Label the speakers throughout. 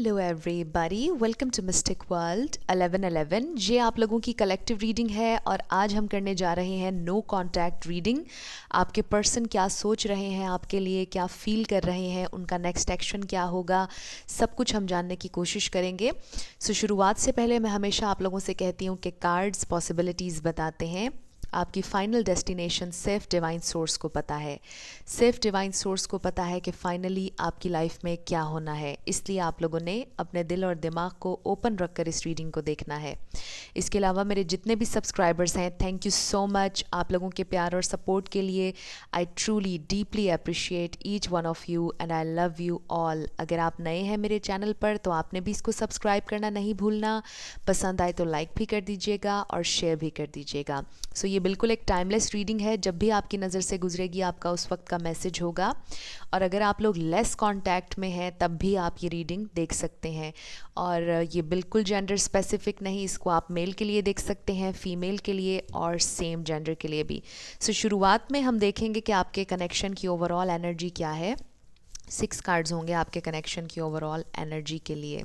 Speaker 1: Hello everybody, welcome to mystic world 1111। ये आप लोगों की कलेक्टिव रीडिंग है और आज हम करने जा रहे हैं नो कॉन्टैक्ट रीडिंग। आपके पर्सन क्या सोच रहे हैं आपके लिए, क्या फील कर रहे हैं, उनका नेक्स्ट एक्शन क्या होगा, सब कुछ हम जानने की कोशिश करेंगे। शुरुआत से पहले मैं हमेशा आप लोगों से कहती हूँ कि कार्ड्स पॉसिबिलिटीज़ बताते हैं। आपकी फाइनल डेस्टिनेशन सिर्फ डिवाइन सोर्स को पता है। सिर्फ डिवाइन सोर्स को पता है कि फाइनली आपकी लाइफ में क्या होना है। इसलिए आप लोगों ने अपने दिल और दिमाग को ओपन रखकर इस रीडिंग को देखना है। इसके अलावा मेरे जितने भी सब्सक्राइबर्स हैं, थैंक यू सो मच आप लोगों के प्यार और सपोर्ट के लिए। I truly deeply appreciate each one of you and I love you all. अगर आप नए हैं मेरे चैनल पर तो आपने भी इसको सब्सक्राइब करना नहीं भूलना। पसंद आए तो लाइक भी कर दीजिएगा और शेयर भी कर दीजिएगा। ये बिल्कुल एक टाइमलेस रीडिंग है। जब भी आपकी नज़र से गुजरेगी आपका उस वक्त का मैसेज होगा। और अगर आप लोग लेस कांटेक्ट में हैं तब भी आप ये रीडिंग देख सकते हैं। और ये बिल्कुल जेंडर स्पेसिफिक नहीं, इसको आप मेल के लिए देख सकते हैं, फीमेल के लिए और सेम जेंडर के लिए भी। शुरुआत में हम देखेंगे कि आपके कनेक्शन की ओवरऑल एनर्जी क्या है। 6 कार्ड्स होंगे आपके कनेक्शन की ओवरऑल एनर्जी के लिए।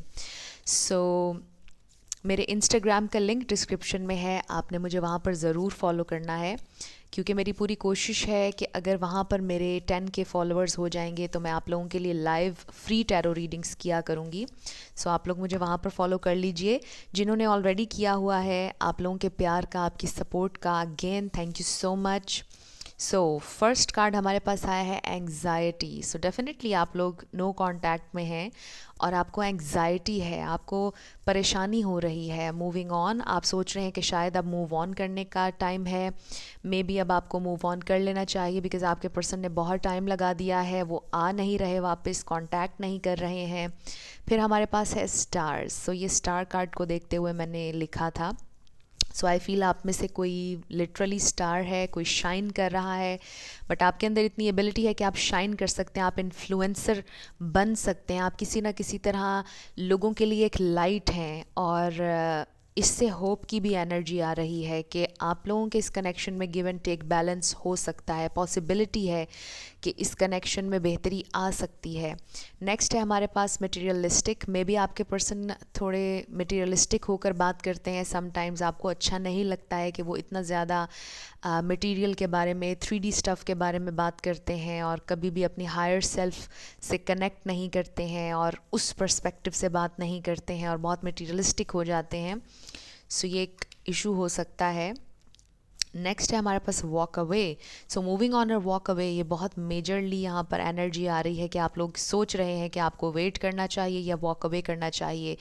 Speaker 1: मेरे इंस्टाग्राम का लिंक डिस्क्रिप्शन में है, आपने मुझे वहाँ पर ज़रूर फॉलो करना है, क्योंकि मेरी पूरी कोशिश है कि अगर वहाँ पर मेरे 10 के फॉलोअर्स हो जाएंगे तो मैं आप लोगों के लिए लाइव फ्री टैरो रीडिंग्स किया करूँगी। आप लोग मुझे वहाँ पर फॉलो कर लीजिए। जिन्होंने ऑलरेडी किया हुआ है, आप लोगों के प्यार का, आपकी सपोर्ट का again thank you so much. First card हमारे पास आया है एंग्जाइटी। डेफिनेटली आप लोग नो कांटेक्ट में हैं और आपको एंग्जाइटी है, आपको परेशानी हो रही है। मूविंग ऑन, आप सोच रहे हैं कि शायद अब मूव ऑन करने का टाइम है। मे बी अब आपको मूव ऑन कर लेना चाहिए, बिकॉज आपके पर्सन ने बहुत टाइम लगा दिया है, वो आ नहीं रहे वापस, कांटेक्ट नहीं कर रहे हैं। फिर हमारे पास है स्टार्स। ये स्टार कार्ड को देखते हुए मैंने लिखा था। आई फील आप में से कोई लिटरली स्टार है, कोई शाइन कर रहा है, बट आपके अंदर इतनी एबिलिटी है कि आप शाइन कर सकते हैं, आप इन्फ्लुएंसर बन सकते हैं, आप किसी ना किसी तरह लोगों के लिए एक लाइट हैं। और इससे होप की भी एनर्जी आ रही है कि आप लोगों के इस कनेक्शन में गिव एंड टेक बैलेंस हो सकता है। पॉसिबिलिटी है कि इस कनेक्शन में बेहतरी आ सकती है। नेक्स्ट है हमारे पास मटेरियलिस्टिक। मे बी आपके पर्सन थोड़े मटेरियलिस्टिक होकर बात करते हैं। समटाइम्स आपको अच्छा नहीं लगता है कि वो इतना ज़्यादा मटेरियल के बारे में, 3D स्टफ़ के बारे में बात करते हैं और कभी भी अपनी हायर सेल्फ से कनेक्ट नहीं करते हैं और उस पर्सपेक्टिव से बात नहीं करते हैं और बहुत मटेरियलिस्टिक हो जाते हैं। ये एक इशू हो सकता है। नेक्स्ट है हमारे पास वॉक अवे। मूविंग ऑन और वॉक अवे, ये बहुत मेजरली यहाँ पर एनर्जी आ रही है कि आप लोग सोच रहे हैं कि आपको वेट करना चाहिए या वॉक अवे करना चाहिए।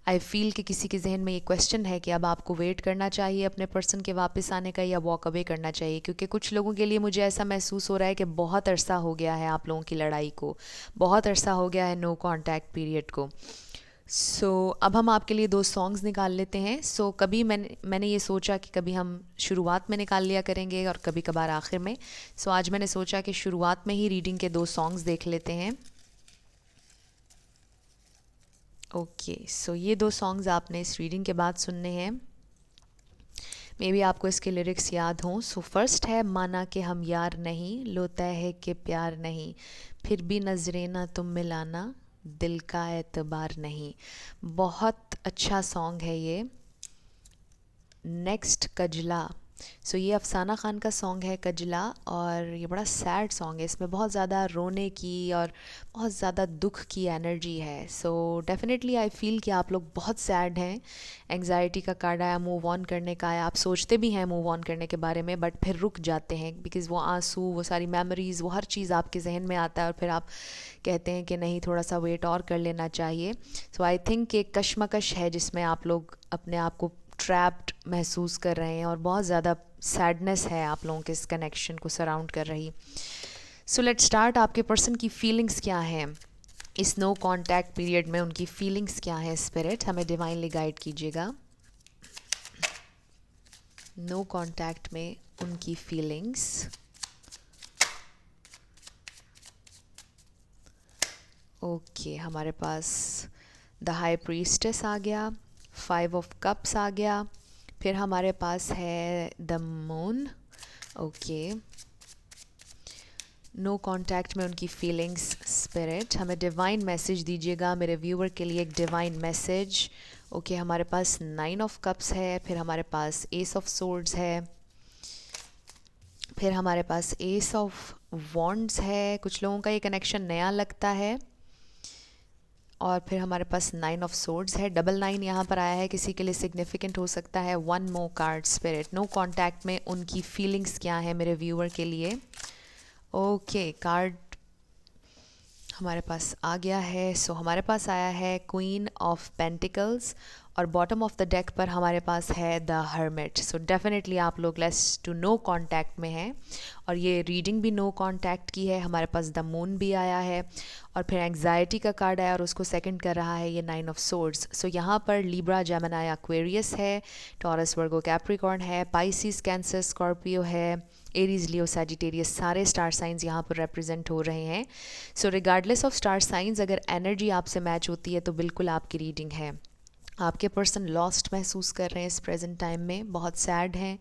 Speaker 1: आई फील कि किसी के जहन में ये क्वेश्चन है कि अब आपको वेट करना चाहिए अपने पर्सन के वापस आने का या वॉक अवे करना चाहिए, क्योंकि कुछ लोगों के लिए मुझे ऐसा महसूस हो रहा है कि बहुत अरसा हो गया है आप लोगों की लड़ाई को, बहुत अरसा हो गया है नो कॉन्टैक्ट पीरियड को। अब हम आपके लिए 2 सॉन्ग्स निकाल लेते हैं। कभी मैंने ये सोचा कि कभी हम शुरुआत में निकाल लिया करेंगे और कभी कभार आखिर में। आज मैंने सोचा कि शुरुआत में ही रीडिंग के 2 सॉन्ग्स देख लेते हैं। ओके, ये 2 सॉन्ग्स आपने इस रीडिंग के बाद सुनने हैं। मे बी आपको इसके लिरिक्स याद हों। फर्स्ट है, माना कि हम यार नहीं, लो तय है कि प्यार नहीं, फिर भी नजरें ना तुम मिलाना, दिल का एतबार नहीं। बहुत अच्छा सॉन्ग है ये। नेक्स्ट कजला। ये अफसाना खान का सॉन्ग है कजला, और ये बड़ा सैड सॉन्ग है। इसमें बहुत ज़्यादा रोने की और बहुत ज़्यादा दुख की एनर्जी है। डेफिनेटली आई फील कि आप लोग बहुत सैड हैं। एंग्जाइटी का कार्ड आया, मूव ऑन करने का आया। आप सोचते भी हैं मूव ऑन करने के बारे में, बट फिर रुक जाते हैं, बिकॉज़ वो आंसू, वो सारी मेमोरीज़, वो हर चीज़ आपके जहन में आता है और फिर आप कहते हैं कि नहीं, थोड़ा सा वेट और कर लेना चाहिए। आई थिंक एक कश्मकश है जिसमें आप लोग अपने आप को ट्रैप्ड महसूस कर रहे हैं और बहुत ज़्यादा सैडनेस है आप लोगों के इस कनेक्शन को सराउंड कर रही। Let's start. आपके पर्सन की फीलिंग्स क्या हैं इस नो कॉन्टैक्ट पीरियड में, उनकी फीलिंग्स क्या हैं? स्पिरिट हमें डिवाइनली गाइड कीजिएगा। नो कॉन्टैक्ट में उनकी फीलिंग्स। ओके, हमारे पास द हाई प्रीस्टेस आ गया, 5 ऑफ कप्स आ गया, फिर हमारे पास है the moon. Okay, no contact में उनकी फीलिंग्स स्पिरिट हमें डिवाइन मैसेज दीजिएगा मेरे व्यूअर के लिए, एक डिवाइन मैसेज। ओके, हमारे पास 9 ऑफ कप्स है, फिर हमारे पास एस ऑफ सोर्ड्स है, फिर हमारे पास एस ऑफ वॉन्ड्स है। कुछ लोगों का ये कनेक्शन नया लगता है। और फिर हमारे पास 9 ऑफ सोर्ड्स है। 99 यहाँ पर आया है, किसी के लिए सिग्निफिकेंट हो सकता है। 1 मोर कार्ड स्पिरिट, नो कॉन्टैक्ट में उनकी फीलिंग्स क्या है मेरे व्यूअर के लिए। ओके, कार्ड हमारे पास आ गया है। सो हमारे पास आया है क्वीन ऑफ पेंटिकल्स और बॉटम ऑफ द डेक पर हमारे पास है द हर्मिट। सो डेफिनेटली आप लोग लेस टू नो कांटेक्ट में हैं और ये रीडिंग भी नो कांटेक्ट की है। हमारे पास द मून भी आया है और फिर एंग्जाइटी का कार्ड आया और उसको सेकंड कर रहा है ये 9 ऑफ सोर्ड्स। सो यहाँ पर लिब्रा, जेमिनी, एक्वेरियस है, टॉरस, वर्गो, कैप्रिकॉर्न है, पाइसिस, कैंसर, स्कॉर्पियो है, एरीज, लियो, सैजिटेरियस, सारे स्टार साइंस यहाँ पर रिप्रेजेंट हो रहे हैं। सो रिगार्डलेस ऑफ स्टार साइंस, अगर एनर्जी आपसे मैच होती है तो बिल्कुल आपकी रीडिंग है। आपके पर्सन लॉस्ट महसूस कर रहे हैं इस प्रेजेंट टाइम में, बहुत सैड हैं।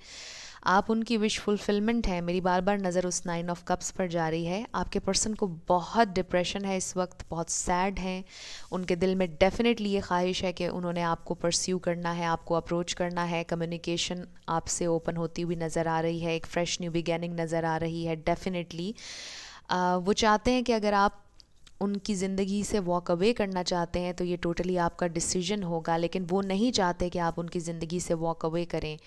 Speaker 1: आप उनकी विश फुलफिलमेंट है। मेरी बार बार नज़र उस 9 ऑफ कप्स पर जा रही है। आपके पर्सन को बहुत डिप्रेशन है इस वक्त, बहुत सैड हैं। उनके दिल में डेफिनेटली ये ख्वाहिश है कि उन्होंने आपको परस्यू करना है, आपको अप्रोच करना है। कम्युनिकेशन आपसे ओपन होती हुई नज़र आ रही है, एक फ्रेश न्यू बिगेनिंग नज़र आ रही है डेफिनेटली। वो चाहते हैं कि अगर आप उनकी ज़िंदगी से वॉक अवे करना चाहते हैं तो ये टोटली आपका डिसीजन होगा, लेकिन वो नहीं चाहते कि आप उनकी ज़िंदगी से वॉक अवे करें।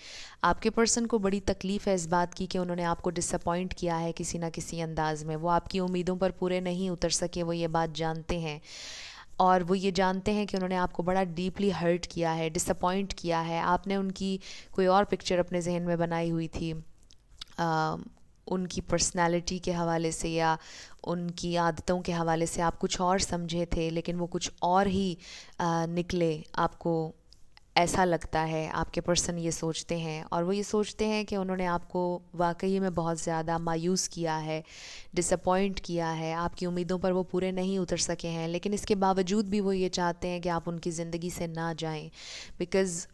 Speaker 1: आपके पर्सन को बड़ी तकलीफ़ है इस बात की कि उन्होंने आपको डिसअपॉइंट किया है किसी ना किसी अंदाज़ में। वो आपकी उम्मीदों पर पूरे नहीं उतर सके, वो ये बात जानते हैं। और वो ये जानते हैं कि उन्होंने आपको बड़ा डीपली हर्ट किया है, डिसअपॉइंट किया है। आपने उनकी कोई और पिक्चर अपने जहन में बनाई हुई थी, उनकी पर्सनालिटी के हवाले से या उनकी आदतों के हवाले से आप कुछ और समझे थे, लेकिन वो कुछ और ही निकले। आपको ऐसा लगता है, आपके पर्सन ये सोचते हैं और वो ये सोचते हैं कि उन्होंने आपको वाकई में बहुत ज़्यादा मायूस किया है, डिसअपॉइंट किया है। आपकी उम्मीदों पर वो पूरे नहीं उतर सके हैं, लेकिन इसके बावजूद भी वो ये चाहते हैं कि आप उनकी ज़िंदगी से ना जाएं, बिकॉज़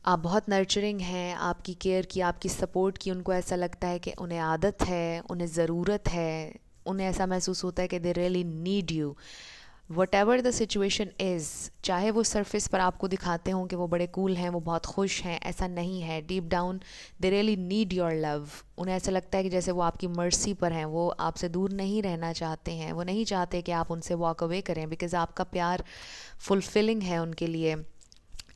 Speaker 1: आप बहुत नर्चरिंग हैं। आपकी केयर की, आपकी सपोर्ट की उनको ऐसा लगता है कि उन्हें आदत है, उन्हें ज़रूरत है। उन्हें ऐसा महसूस होता है कि they really need you, what ever the situation is. चाहे वो सरफेस पर आपको दिखाते हों कि वो बड़े कूल हैं, वो बहुत खुश हैं, ऐसा नहीं है। Deep down they really need your love. उन्हें ऐसा लगता है कि जैसे वो आपकी मर्सी पर हैं, वो आपसे दूर नहीं रहना चाहते हैं। वो नहीं चाहते कि आप उनसे वॉक अवे करें, बिकॉज़ आपका प्यार फुलफिलिंग है उनके लिए।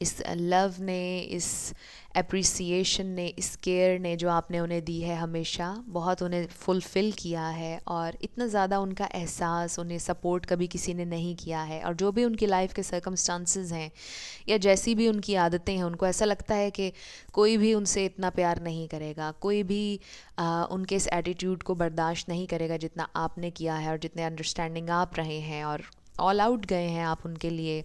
Speaker 1: इस लव ने, इस अप्रिसिएशन ने, इस केयर ने जो आपने उन्हें दी है, हमेशा बहुत उन्हें फुलफ़िल किया है। और इतना ज़्यादा उनका एहसास, उन्हें सपोर्ट कभी किसी ने नहीं किया है। और जो भी उनकी लाइफ के सर्कमस्टांसेस हैं या जैसी भी उनकी आदतें हैं, उनको ऐसा लगता है कि कोई भी उनसे इतना प्यार नहीं करेगा, कोई भी उनके इस एटीट्यूड को बर्दाश्त नहीं करेगा जितना आपने किया है और जितने अंडरस्टैंडिंग आप रहे हैं और ऑल आउट गए हैं आप उनके लिए।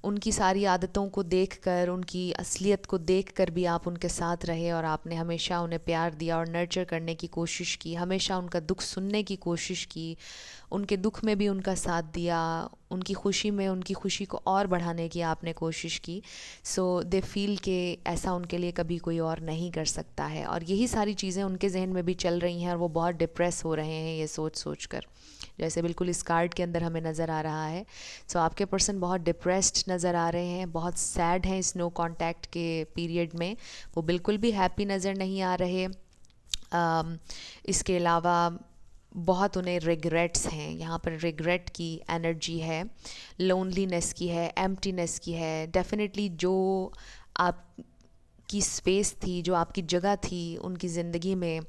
Speaker 1: उनकी सारी आदतों को देखकर, उनकी असलियत को देखकर भी आप उनके साथ रहे और आपने हमेशा उन्हें प्यार दिया और नर्चर करने की कोशिश की, हमेशा उनका दुख सुनने की कोशिश की, उनके दुख में भी उनका साथ दिया, उनकी खुशी में उनकी खुशी को और बढ़ाने की आपने कोशिश की। सो दे फील कि ऐसा उनके लिए कभी कोई और नहीं कर सकता है। और यही सारी चीज़ें उनके जहन में भी चल रही हैं और वो बहुत डिप्रेस हो रहे हैं ये सोच सोच कर, जैसे बिल्कुल इस कार्ड के अंदर हमें नज़र आ रहा है। सो आपके पर्सन बहुत डिप्रेस्ड नज़र आ रहे हैं, बहुत सैड हैं इस नो कांटेक्ट के पीरियड में। वो बिल्कुल भी हैप्पी नज़र नहीं आ रहे। इसके अलावा बहुत उन्हें रिग्रेट्स हैं, यहाँ पर रिग्रेट की एनर्जी है, लोनलीनेस की है, एम्प्टीनेस की है। डेफिनेटली जो आप की स्पेस थी, जो आपकी जगह थी उनकी ज़िंदगी में,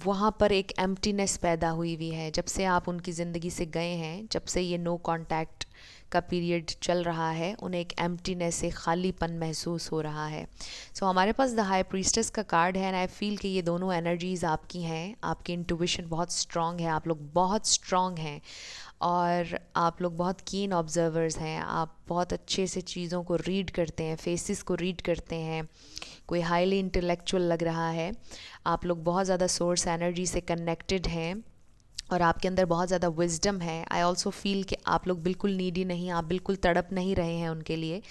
Speaker 1: वहाँ पर एक एम्प्टीनेस पैदा हुई हुई है जब से आप उनकी ज़िंदगी से गए हैं। जब से ये नो कांटेक्ट का पीरियड चल रहा है, उन्हें एक एम्प्टीनेस, एक खालीपन महसूस हो रहा है। सो हमारे पास द हाई प्रीस्टेस का कार्ड है एंड आई फील कि ये दोनों एनर्जीज़ आपकी हैं। आपकी इंट्यूशन बहुत स्ट्रॉन्ग है, आप लोग बहुत स्ट्रॉन्ग हैं और आप लोग बहुत कीन ऑब्जर्वर्स हैं। आप बहुत अच्छे से चीज़ों को रीड करते हैं, फेसेस को रीड करते हैं। कोई हाईली इंटेलेक्चुअल लग रहा है। आप लोग बहुत ज़्यादा सोर्स एनर्जी से कनेक्टेड हैं और आपके अंदर बहुत ज़्यादा विजडम है। आई ऑल्सो फील कि आप लोग बिल्कुल नीडी नहीं, आप बिल्कुल तड़प नहीं रहे हैं उनके लिए।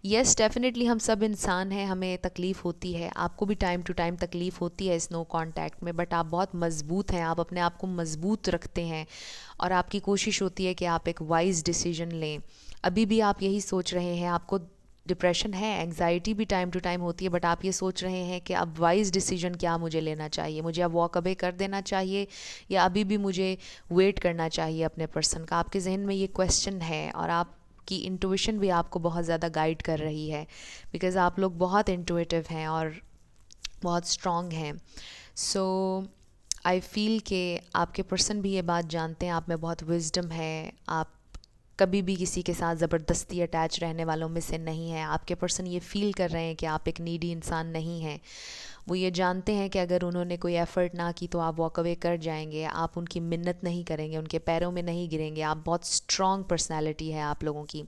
Speaker 1: येस डेफिनेटली हम सब इंसान हैं, हमें तकलीफ़ होती है, आपको भी टाइम टू टाइम तकलीफ़ होती है इस नो कांटेक्ट में, बट आप बहुत मज़बूत हैं, आप अपने आप को मज़बूत रखते हैं और आपकी कोशिश होती है कि आप एक वाइज डिसीजन लें। अभी भी आप यही सोच रहे हैं, आपको डिप्रेशन है, एंग्जाइटी भी टाइम टू टाइम होती है, बट आप ये सोच रहे हैं कि अब वाइज डिसीजन क्या मुझे लेना चाहिए, मुझे अब वॉक अवे कर देना चाहिए या अभी भी मुझे वेट करना चाहिए अपने पर्सन का। आपके जहन में ये क्वेश्चन है और आप की इंटुइशन भी आपको बहुत ज़्यादा गाइड कर रही है, बिकॉज़ आप लोग बहुत इंटुइटिव हैं और बहुत स्ट्रॉन्ग हैं। सो आई फील कि आपके पर्सन भी ये बात जानते हैं, आप में बहुत विजडम है, आप कभी भी किसी के साथ ज़बरदस्ती अटैच रहने वालों में से नहीं है। आपके पर्सन ये फ़ील कर रहे हैं कि आप एक नीडी इंसान नहीं हैं। वो ये जानते हैं कि अगर उन्होंने कोई एफ़र्ट ना की तो आप वॉक अवे कर जाएंगे, आप उनकी मिन्नत नहीं करेंगे, उनके पैरों में नहीं गिरेंगे। आप बहुत स्ट्रॉन्ग पर्सनैलिटी है आप लोगों की।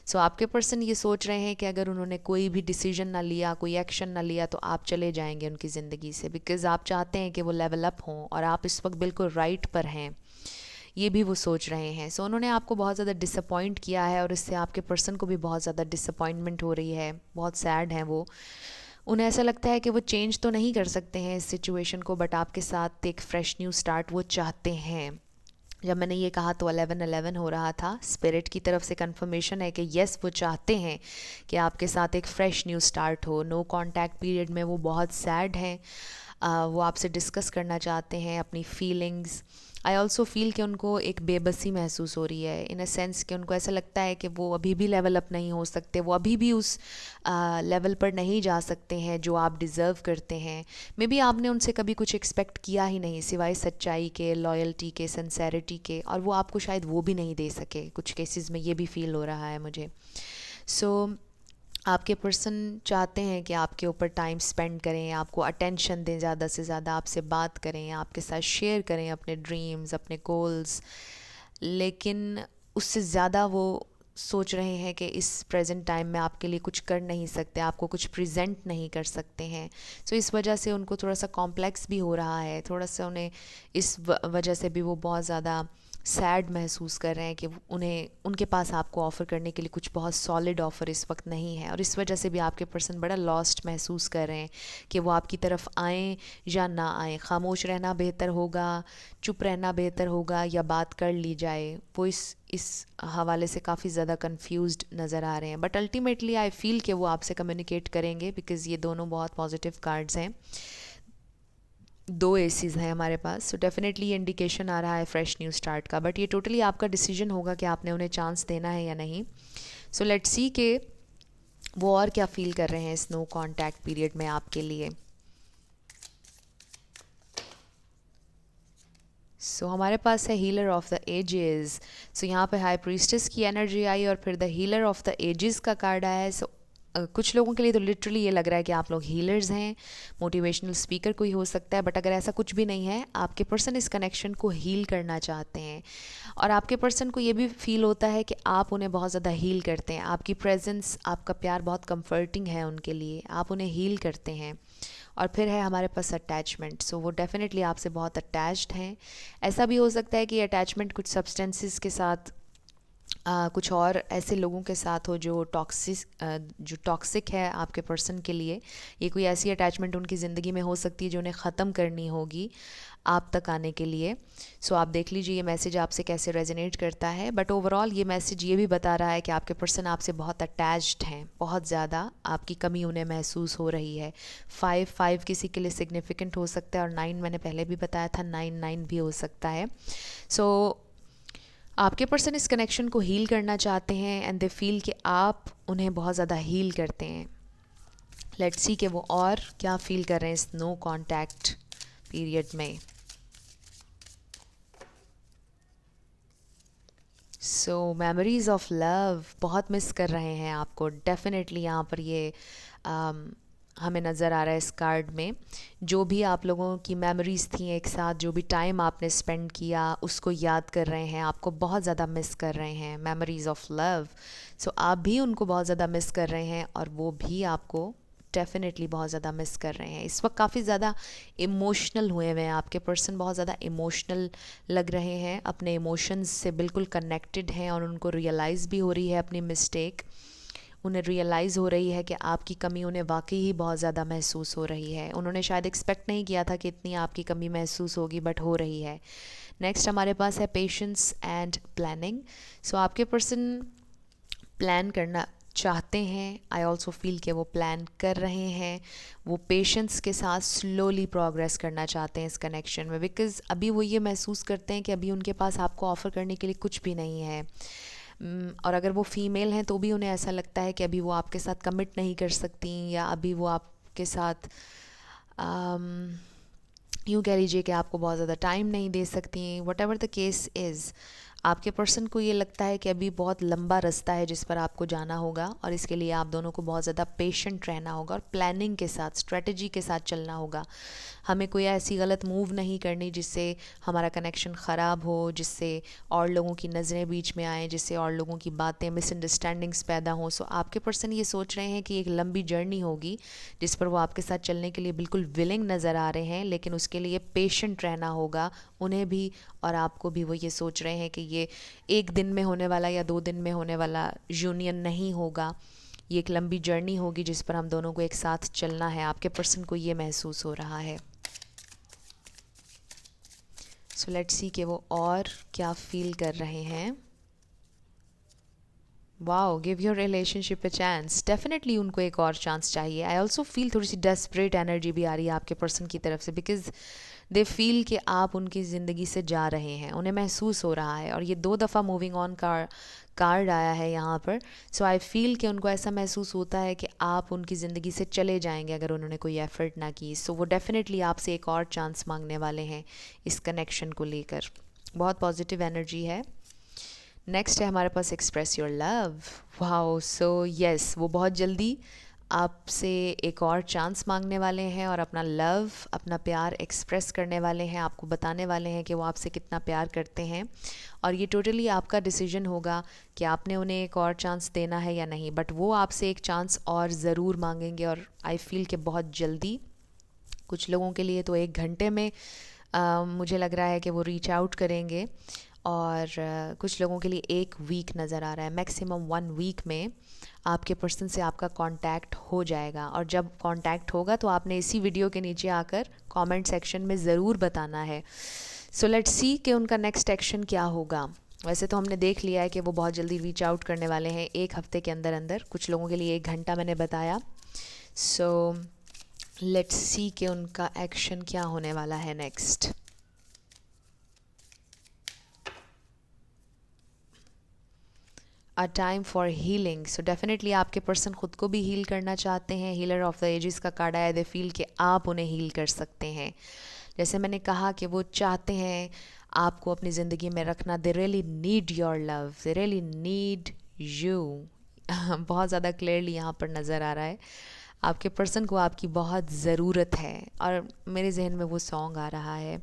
Speaker 1: सो आपके पर्सन ये सोच रहे हैं कि अगर उन्होंने कोई भी डिसीजन ना लिया, कोई एक्शन ना लिया तो आप चले जाएंगे उनकी ज़िंदगी से, बिकॉज़ आप चाहते हैं कि वो लेवल अप हों और आप इस वक्त बिल्कुल राइट पर हैं, ये भी वो सोच रहे हैं। सो उन्होंने आपको बहुत ज़्यादा डिसअपॉइंट किया है और इससे आपके पर्सन को भी बहुत ज़्यादा डिसअपॉइंटमेंट हो रही है, बहुत सैड हैं वो। उन्हें ऐसा लगता है कि वो चेंज तो नहीं कर सकते हैं इस सिचुएशन को, बट आपके साथ एक फ़्रेश न्यू स्टार्ट वो चाहते हैं। जब मैंने ये कहा तो 11-11 हो रहा था, स्पिरिट की तरफ से कंफर्मेशन है कि येस वो चाहते हैं कि आपके साथ एक फ़्रेश न्यू स्टार्ट हो। नो कांटेक्ट पीरियड में वो बहुत सैड हैं, वो आपसे डिस्कस करना चाहते हैं अपनी फीलिंग्स। आई ऑल्सो फील कि उनको एक बेबसी महसूस हो रही है, इन अ सेंस कि उनको ऐसा लगता है कि वो अभी भी लेवल अप नहीं हो सकते, वो अभी भी उस लेवल पर नहीं जा सकते हैं जो आप डिज़र्व करते हैं। मे बी आपने उनसे कभी कुछ एक्सपेक्ट किया ही नहीं सिवाय सच्चाई के, लॉयल्टी के, सिंसेरिटी के, और वो आपको शायद वो भी नहीं दे सके। कुछ केसेस में ये भी फील हो रहा है मुझे। सो आपके पर्सन चाहते हैं कि आपके ऊपर टाइम स्पेंड करें, आपको अटेंशन दें, ज़्यादा से ज़्यादा आपसे बात करें, आपके साथ शेयर करें अपने ड्रीम्स, अपने गोल्स, लेकिन उससे ज़्यादा वो सोच रहे हैं कि इस प्रेजेंट टाइम में आपके लिए कुछ कर नहीं सकते, आपको कुछ प्रेजेंट नहीं कर सकते हैं। सो इस वजह से उनको थोड़ा सा कॉम्प्लेक्स भी हो रहा है, थोड़ा सा उन्हें इस वजह से भी वो बहुत ज़्यादा सैड महसूस कर रहे हैं कि उन्हें उनके पास आपको ऑफ़र करने के लिए कुछ बहुत सॉलिड ऑफ़र इस वक्त नहीं है, और इस वजह से भी आपके पर्सन बड़ा लॉस्ट महसूस कर रहे हैं कि वो आपकी तरफ आएँ या ना आएँ, खामोश रहना बेहतर होगा, चुप रहना बेहतर होगा, या बात कर ली जाए। वो इस हवाले से काफ़ी ज़्यादा कंफ्यूज्ड नज़र आ रहे हैं, बट अल्टीमेटली आई फील कि वो आपसे कम्युनिकेट करेंगे, बिकॉज़ ये दोनों बहुत पॉजिटिव कार्ड्स हैं। दो एसीज़ हैं हमारे पास, सो डेफिनेटली ये इंडिकेशन आ रहा है फ्रेश न्यू स्टार्ट का, बट ये टोटली आपका डिसीजन होगा कि आपने उन्हें चांस देना है या नहीं। सो लेट्स सी कि वो और क्या फील कर रहे हैं इस नो कांटेक्ट पीरियड में आपके लिए। सो हमारे पास है healer of the ages. So यहाँ पे हाई प्रीस्टेस की एनर्जी आई और फिर the healer of the ages का कार्ड आया है। सो कुछ लोगों के लिए तो लिटरली ये लग रहा है कि आप लोग हीलर्स हैं, मोटिवेशनल स्पीकर कोई हो सकता है, बट अगर ऐसा कुछ भी नहीं है, आपके पर्सन इस कनेक्शन को हील करना चाहते हैं और आपके पर्सन को ये भी फील होता है कि आप उन्हें बहुत ज़्यादा हील करते हैं। आपकी प्रेजेंस, आपका प्यार बहुत कंफर्टिंग है उनके लिए, आप उन्हें हील करते हैं। और फिर है हमारे पास अटैचमेंट। सो वो डेफिनेटली आपसे बहुत अटैच्ड हैं। ऐसा भी हो सकता है कि अटैचमेंट कुछ सब्सटेंसेस के साथ, कुछ और ऐसे लोगों के साथ हो जो टॉक्सिक है आपके पर्सन के लिए। ये कोई ऐसी अटैचमेंट उनकी ज़िंदगी में हो सकती है जो उन्हें ख़त्म करनी होगी आप तक आने के लिए। सो आप देख लीजिए ये मैसेज आपसे कैसे रेजोनेट करता है, बट ओवरऑल ये मैसेज ये भी बता रहा है कि आपके पर्सन आपसे बहुत अटैच्ड हैं, बहुत ज़्यादा आपकी कमी उन्हें महसूस हो रही है। 5 किसी के लिए सिग्निफिकेंट हो सकता है और 9 मैंने पहले भी बताया था, 9 भी हो सकता है। सो आपके पर्सन इस कनेक्शन को हील करना चाहते हैं एंड दे फील कि आप उन्हें बहुत ज़्यादा हील करते हैं। लेट्स सी कि वो और क्या फील कर रहे हैं इस नो कांटेक्ट पीरियड में। सो मेमोरीज ऑफ लव बहुत मिस कर रहे हैं आपको डेफिनेटली। यहाँ पर ये हमें नज़र आ रहा है इस कार्ड में, जो भी आप लोगों की मेमोरीज़ थी एक साथ, जो भी टाइम आपने स्पेंड किया उसको याद कर रहे हैं, आपको बहुत ज़्यादा मिस कर रहे हैं। Memories of love. सो आप भी उनको बहुत ज़्यादा मिस कर रहे हैं और वो भी आपको डेफिनेटली बहुत ज़्यादा मिस कर रहे हैं। इस वक्त काफ़ी ज़्यादा इमोशनल हुए हुए हैं, आपके पर्सन बहुत ज़्यादा इमोशनल लग रहे हैं, अपने इमोशंस से बिल्कुल कनेक्टेड हैं और उनको रियलाइज़ भी हो रही है अपनी मिस्टेक। उन्हें रियलाइज़ हो रही है कि आपकी कमी उन्हें वाकई ही बहुत ज़्यादा महसूस हो रही है। उन्होंने शायद एक्सपेक्ट नहीं किया था कि इतनी आपकी कमी महसूस होगी, बट हो रही है। नेक्स्ट हमारे पास है पेशेंस एंड प्लानिंग। सो आपके पर्सन प्लान करना चाहते हैं। आई ऑल्सो फील कि वो प्लान कर रहे हैं, वो पेशेंस के साथ स्लोली प्रोग्रेस करना चाहते हैं इस कनेक्शन में, बिकॉज़ अभी वो ये महसूस करते हैं कि अभी उनके पास आपको ऑफ़र करने के लिए कुछ भी नहीं है। और अगर वो फ़ीमेल हैं तो भी उन्हें ऐसा लगता है कि अभी वो आपके साथ कमिट नहीं कर सकती, या अभी वो आपके साथ यूँ कह लीजिए कि आपको बहुत ज़्यादा टाइम नहीं दे सकती। What ever the case is, आपके पर्सन को ये लगता है कि अभी बहुत लंबा रास्ता है जिस पर आपको जाना होगा, और इसके लिए आप दोनों को बहुत ज़्यादा पेशेंट रहना होगा और प्लानिंग के साथ, स्ट्रेटजी के साथ चलना होगा। हमें कोई ऐसी गलत मूव नहीं करनी जिससे हमारा कनेक्शन ख़राब हो, जिससे और लोगों की नज़रें बीच में आएँ, जिससे और लोगों की बातें, मिसअंडरस्टैंडिंग्स पैदा हों। सो आपके पर्सन ये सोच रहे हैं कि एक लंबी जर्नी होगी जिस पर वो आपके साथ चलने के लिए बिल्कुल विलिंग नज़र आ रहे हैं, लेकिन उसके लिए पेशेंट रहना होगा उन्हें भी और आपको भी। वो ये सोच रहे हैं कि ये एक दिन में होने वाला या 2 दिन में होने वाला यूनियन नहीं होगा, ये एक लंबी जर्नी होगी जिस पर हम दोनों को एक साथ चलना है। आपके पर्सन को ये महसूस हो रहा है। सो लेट्स सी कि वो और क्या फील कर रहे हैं। Wow, give your relationship a chance. Definitely उनको एक और चांस चाहिए। आई ऑल्सो फील थोड़ी सी डेस्परेट एनर्जी भी आ रही है आपके पर्सन की तरफ से, बिकॉज दे फील कि आप उनकी ज़िंदगी से जा रहे हैं, उन्हें महसूस हो रहा है। और ये 2 दफ़ा मूविंग ऑन कार्ड आया है यहाँ पर। सो आई फील कि उनको ऐसा महसूस होता है कि आप उनकी ज़िंदगी से चले जाएंगे अगर उन्होंने कोई एफ़र्ट ना की। सो वो डेफिनेटली आपसे एक और चांस मांगने वाले हैं इस कनेक्शन को लेकर। बहुत पॉजिटिव एनर्जी है। नेक्स्ट है हमारे पास express your love. Wow, so yes, वो बहुत जल्दी आपसे एक और चांस मांगने वाले हैं और अपना लव, अपना प्यार एक्सप्रेस करने वाले हैं, आपको बताने वाले हैं कि वो आपसे कितना प्यार करते हैं। और ये टोटली आपका डिसीजन होगा कि आपने उन्हें एक और चांस देना है या नहीं, बट वो आपसे एक चांस और ज़रूर मांगेंगे। और आई फील कि बहुत जल्दी, कुछ लोगों के लिए तो 1 घंटे में मुझे लग रहा है कि वो रीच आउट करेंगे, और कुछ लोगों के लिए 1 वीक नज़र आ रहा है। मैक्सिमम 1 वीक में आपके पर्सन से आपका कांटेक्ट हो जाएगा। और जब कांटेक्ट होगा तो आपने इसी वीडियो के नीचे आकर कमेंट सेक्शन में ज़रूर बताना है। सो लेट्स सी कि उनका नेक्स्ट एक्शन क्या होगा। वैसे तो हमने देख लिया है कि वो बहुत जल्दी रीच आउट करने वाले हैं, 1 हफ्ते के अंदर अंदर। कुछ लोगों के लिए 1 घंटा मैंने बताया। सो लेट्स सी कि उनका एक्शन क्या होने वाला है next. A time for healing. So definitely आपके पर्सन ख़ुद को भी हील करना चाहते हैं। हीलर ऑफ द एजेस का कार्ड आया, दे फील कि आप उन्हें हील कर सकते हैं। जैसे मैंने कहा कि वो चाहते हैं आपको अपनी ज़िंदगी में रखना। They really need your love, they really need you. बहुत ज़्यादा क्लियरली यहाँ पर नज़र आ रहा है आपके पर्सन को आपकी बहुत ज़रूरत है। और मेरे जहन में वो सॉन्ग आ रहा है,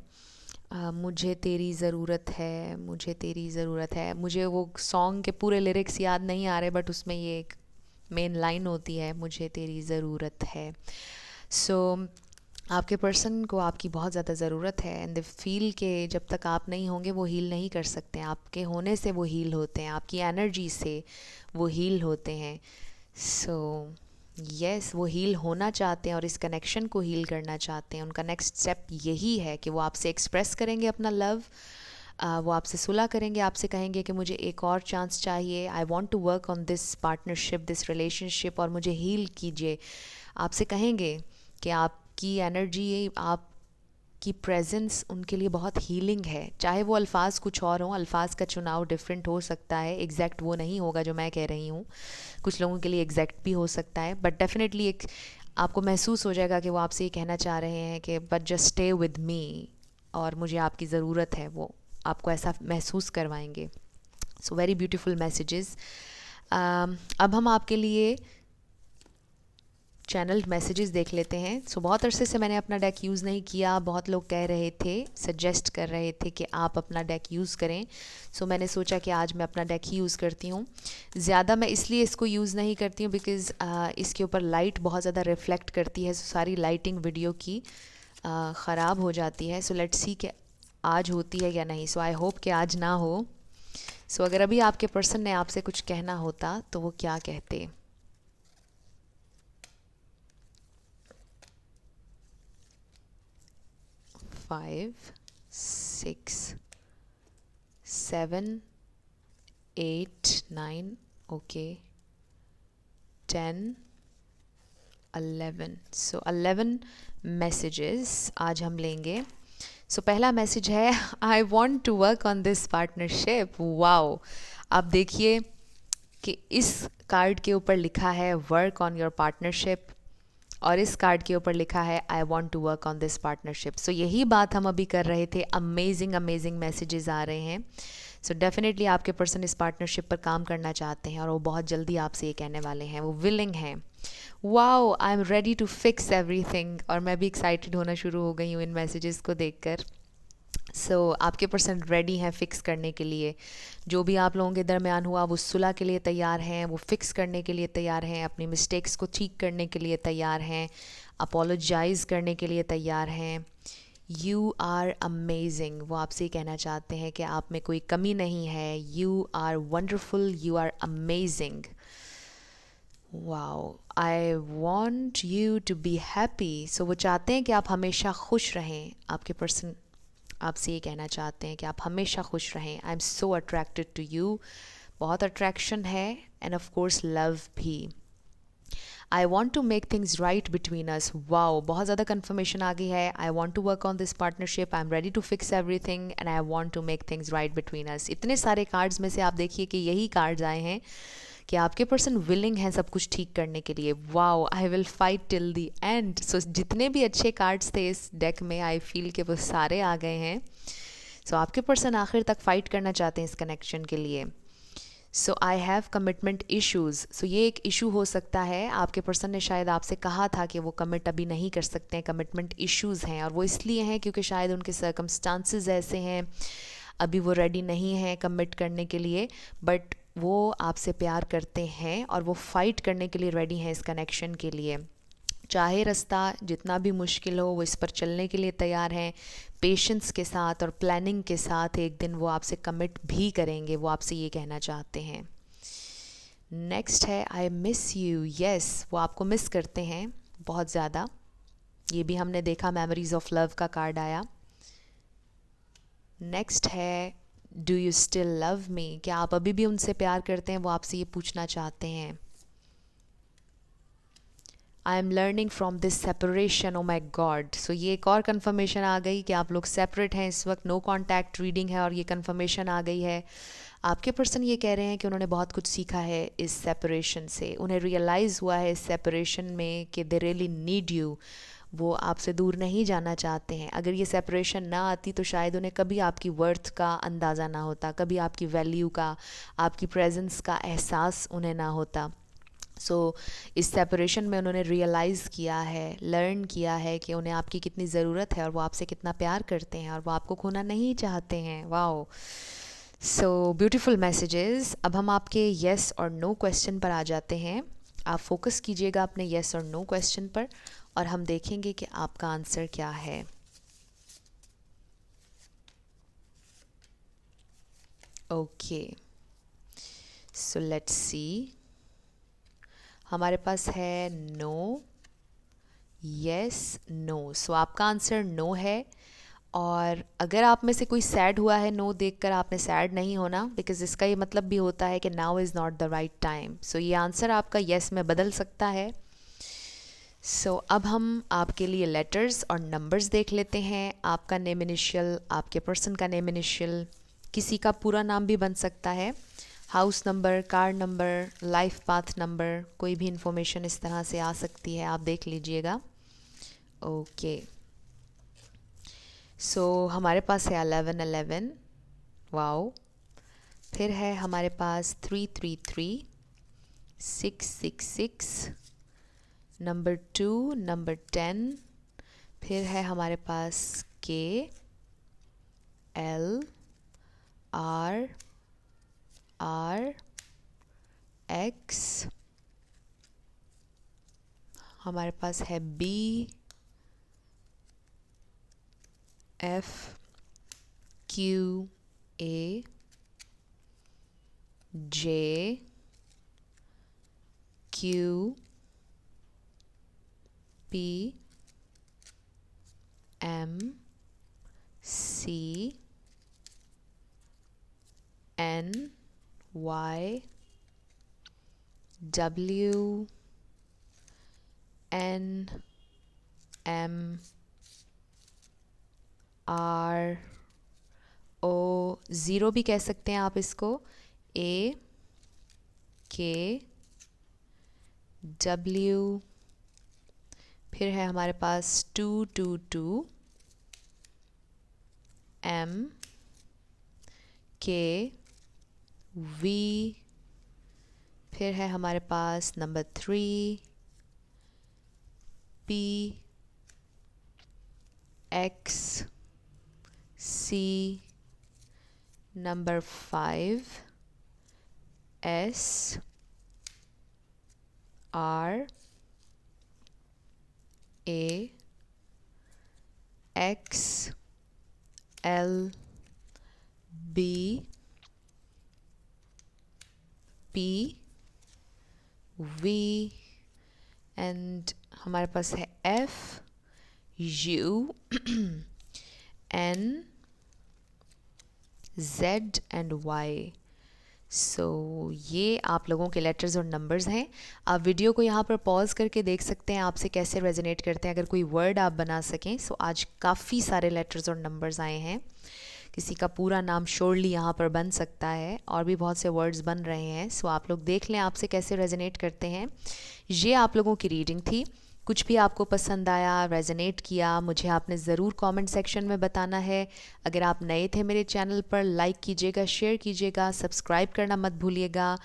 Speaker 1: मुझे तेरी ज़रूरत है, मुझे तेरी ज़रूरत है। मुझे वो सॉन्ग के पूरे लिरिक्स याद नहीं आ रहे, बट उसमें ये एक मेन लाइन होती है, मुझे तेरी ज़रूरत है। सो आपके पर्सन को आपकी बहुत ज़्यादा ज़रूरत है, एंड दे फील के जब तक आप नहीं होंगे वो हील नहीं कर सकते। आपके होने से वो हील होते हैं, आपकी एनर्जी से वो हील होते हैं। सो यस, वो हील होना चाहते हैं और इस कनेक्शन को हील करना चाहते हैं। उनका नेक्स्ट स्टेप यही है कि वो आपसे एक्सप्रेस करेंगे अपना लव, वो आपसे सुलह करेंगे, आपसे कहेंगे कि मुझे एक और चांस चाहिए, I want to work on this partnership, this relationship, और मुझे हील कीजिए। आपसे कहेंगे कि आपकी एनर्जी, आपकी प्रेजेंस उनके लिए बहुत हीलिंग है। चाहे वो अल्फाज कुछ और हों, अल्फाज का चुनाव डिफरेंट हो सकता है, एग्जैक्ट वो नहीं होगा जो मैं कह रही हूँ, कुछ लोगों के लिए एग्जैक्ट भी हो सकता है, बट डेफिनेटली एक आपको महसूस हो जाएगा कि वो आपसे ये कहना चाह रहे हैं कि but just stay with me, और मुझे आपकी ज़रूरत है। वो आपको ऐसा महसूस करवाएंगे। So very beautiful messages. अब हम आपके लिए चैनल मैसेजेस देख लेते हैं। सो बहुत अरसे से मैंने अपना डेक यूज़ नहीं किया। बहुत लोग कह रहे थे, सजेस्ट कर रहे थे कि आप अपना डेक यूज़ करें। सो मैंने सोचा कि आज मैं अपना डेक ही यूज़ करती हूँ। ज़्यादा मैं इसलिए इसको यूज़ नहीं करती हूँ बिकॉज़ इसके ऊपर लाइट बहुत ज़्यादा रिफ्लेक्ट करती है। सो सारी लाइटिंग वीडियो की ख़राब हो जाती है। सो लेट्स सी कि आज होती है या नहीं। सो आई होप कि आज ना हो। सो अगर अभी आपके पर्सन ने आपसे कुछ कहना होता तो वो क्या कहते? 5, 6, 7, 8, 9, ओके, 10, 11। सो 11 मैसेजेस आज हम लेंगे। सो पहला मैसेज है, I want to work on this partnership. Wow, आप देखिए कि इस कार्ड के ऊपर लिखा है वर्क ऑन योर पार्टनरशिप और इस कार्ड के ऊपर लिखा है I want to work on this partnership. So यही बात हम अभी कर रहे थे। अमेजिंग अमेजिंग मैसेजेस आ रहे हैं। सो डेफिनेटली आपके पर्सन इस पार्टनरशिप पर काम करना चाहते हैं और वो बहुत जल्दी आपसे ये कहने वाले हैं, वो विलिंग हैं। Wow, I am ready to fix everything. और मैं भी एक्साइटेड होना शुरू हो गई हूँ इन मैसेजेस को देखकर। सो आपके पर्सन रेडी हैं फिक्स करने के लिए। जो भी आप लोगों के दरमियान हुआ वो सुलह के लिए तैयार हैं, वो फिक्स करने के लिए तैयार हैं, अपनी मिस्टेक्स को ठीक करने के लिए तैयार हैं, अपोलोजाइज़ करने के लिए तैयार हैं। यू आर अमेजिंग, वो आपसे ही कहना चाहते हैं कि आप में कोई कमी नहीं है। You are wonderful, you are amazing. Wow, I want you to be happy. So वो चाहते हैं कि आप हमेशा खुश रहें। आपके पर्सन आपसे ये कहना चाहते हैं कि आप हमेशा खुश रहें। I am so attracted to you, बहुत अट्रैक्शन है एंड ऑफ कोर्स लव भी। I want to make things right between us. Wow, बहुत ज़्यादा कन्फर्मेशन आ गई है। I want to work on this partnership, I am ready to fix everything and I want to make things right between us. इतने सारे cards में से आप देखिए कि यही कार्ड्स आए हैं कि आपके पर्सन विलिंग है सब कुछ ठीक करने के लिए। Wow, I will fight till the end. So जितने भी अच्छे कार्ड्स थे इस डेक में, आई फील कि वो सारे आ गए हैं। सो आपके पर्सन आखिर तक फाइट करना चाहते हैं इस कनेक्शन के लिए। सो आई हैव कमिटमेंट इश्यूज़। सो ये एक इशू हो सकता है। आपके पर्सन ने शायद आपसे कहा था कि वो कमिट अभी नहीं कर सकते हैं, कमिटमेंट इश्यूज़ हैं। और वो इसलिए हैं क्योंकि शायद उनके सर्कमस्टांसेस ऐसे हैं, अभी वो रेडी नहीं हैं कमिट करने के लिए। बट वो आपसे प्यार करते हैं और वो फ़ाइट करने के लिए रेडी हैं इस कनेक्शन के लिए। चाहे रास्ता जितना भी मुश्किल हो वो इस पर चलने के लिए तैयार हैं। पेशेंस के साथ और प्लानिंग के साथ एक दिन वो आपसे कमिट भी करेंगे। वो आपसे ये कहना चाहते हैं। नेक्स्ट है आई मिस यू। यस, वो आपको मिस करते हैं बहुत ज़्यादा। ये भी हमने देखा, मेमोरीज ऑफ लव का कार्ड आया। नेक्स्ट है do you still love me. क्या आप अभी भी उनसे प्यार करते हैं? वो आपसे ये पूछना चाहते हैं। I am learning from this separation. Oh my God. So ये एक और कन्फर्मेशन आ गई कि आप लोग सेपरेट हैं इस वक्त। नो कॉन्टैक्ट रीडिंग है और ये कन्फर्मेशन आ गई है। आपके पर्सन ये कह रहे हैं कि उन्होंने बहुत कुछ सीखा है इस सेपरेशन से। उन्हें रियलाइज़ हुआ है इस सेपरेशन में कि दे रियली नीड यू। वो आपसे दूर नहीं जाना चाहते हैं। अगर ये सेपरेशन ना आती तो शायद उन्हें कभी आपकी वर्थ का अंदाज़ा ना होता, कभी आपकी वैल्यू का, आपकी प्रेजेंस का एहसास उन्हें ना होता। सो इस सेपरेशन में उन्होंने रियलाइज़ किया है, लर्न किया है कि उन्हें आपकी कितनी ज़रूरत है और वो आपसे कितना प्यार करते हैं और वो आपको खोना नहीं चाहते हैं। Wow, so beautiful messages. अब हम आपके येस और नो क्वेश्चन पर आ जाते हैं। आप फोकस कीजिएगा अपने येस और नो क्वेश्चन पर और हम देखेंगे कि आपका आंसर क्या है। Okay, so let's see. हमारे पास है नो, यस, नो। सो आपका आंसर नो है। और अगर आप में से कोई सैड हुआ है नो देखकर, आपने सैड नहीं होना, बिकॉज इसका ये मतलब भी होता है कि now is not the right time. So ये आंसर आपका येस में बदल सकता है। सो अब हम आपके लिए लेटर्स और नंबर्स देख लेते हैं। आपका नेम इनिशियल, आपके पर्सन का नेम इनिशियल, किसी का पूरा नाम भी बन सकता है, house number, car number, life path number, कोई भी इंफॉर्मेशन इस तरह से आ सकती है, आप देख लीजिएगा। ओके, सो हमारे पास है 1111। वाओ। फिर है हमारे पास 333, 666, नंबर 2, नंबर 10, फिर है हमारे पास K, L, R, R, X, हमारे पास है B, F, Q, A, J, Q, P, M, C, N, Y, W, N, M, R, O, zero भी कह सकते हैं आप इसको, A, K, W, फिर है हमारे पास 222, M, K, V, फिर है हमारे पास number 3, P, X, C, number 5, S, R, A, X, L, B, P, V, and हमारे पास है F, U, N, Z and Y. So ये आप लोगों के लेटर्स और नंबर्स हैं. आप वीडियो को यहाँ पर पॉज करके देख सकते हैं आपसे कैसे रेजोनेट करते हैं, अगर कोई वर्ड आप बना सकें. सो आज काफ़ी सारे लेटर्स और नंबर्स आए हैं. किसी का पूरा नाम श्योरली यहाँ पर बन सकता है और भी बहुत से वर्ड्स बन रहे हैं. सो आप लोग देख लें आपसे कैसे रेजोनेट करते हैं. ये आप लोगों की रीडिंग थी. कुछ भी आपको पसंद आया, रेजोनेट किया, मुझे आपने ज़रूर कमेंट सेक्शन में बताना है. अगर आप नए थे मेरे चैनल पर, लाइक कीजिएगा, शेयर कीजिएगा, सब्सक्राइब करना मत भूलिएगा.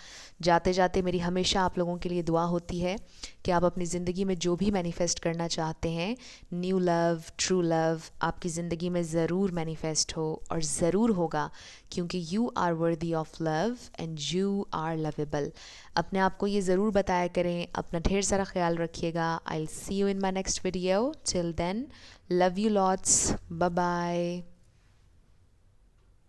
Speaker 1: जाते जाते मेरी हमेशा आप लोगों के लिए दुआ होती है कि आप अपनी ज़िंदगी में जो भी मैनिफेस्ट करना चाहते हैं, न्यू लव, ट्रू लव, आपकी ज़िंदगी में ज़रूर मैनिफेस्ट हो और ज़रूर होगा, क्योंकि you are worthy of love and you are lovable. अपने आप को ये ज़रूर बताया करें. अपना ढेर सारा ख्याल रखिएगा. I will see you in my next video. Till then, love you lots. Bye bye.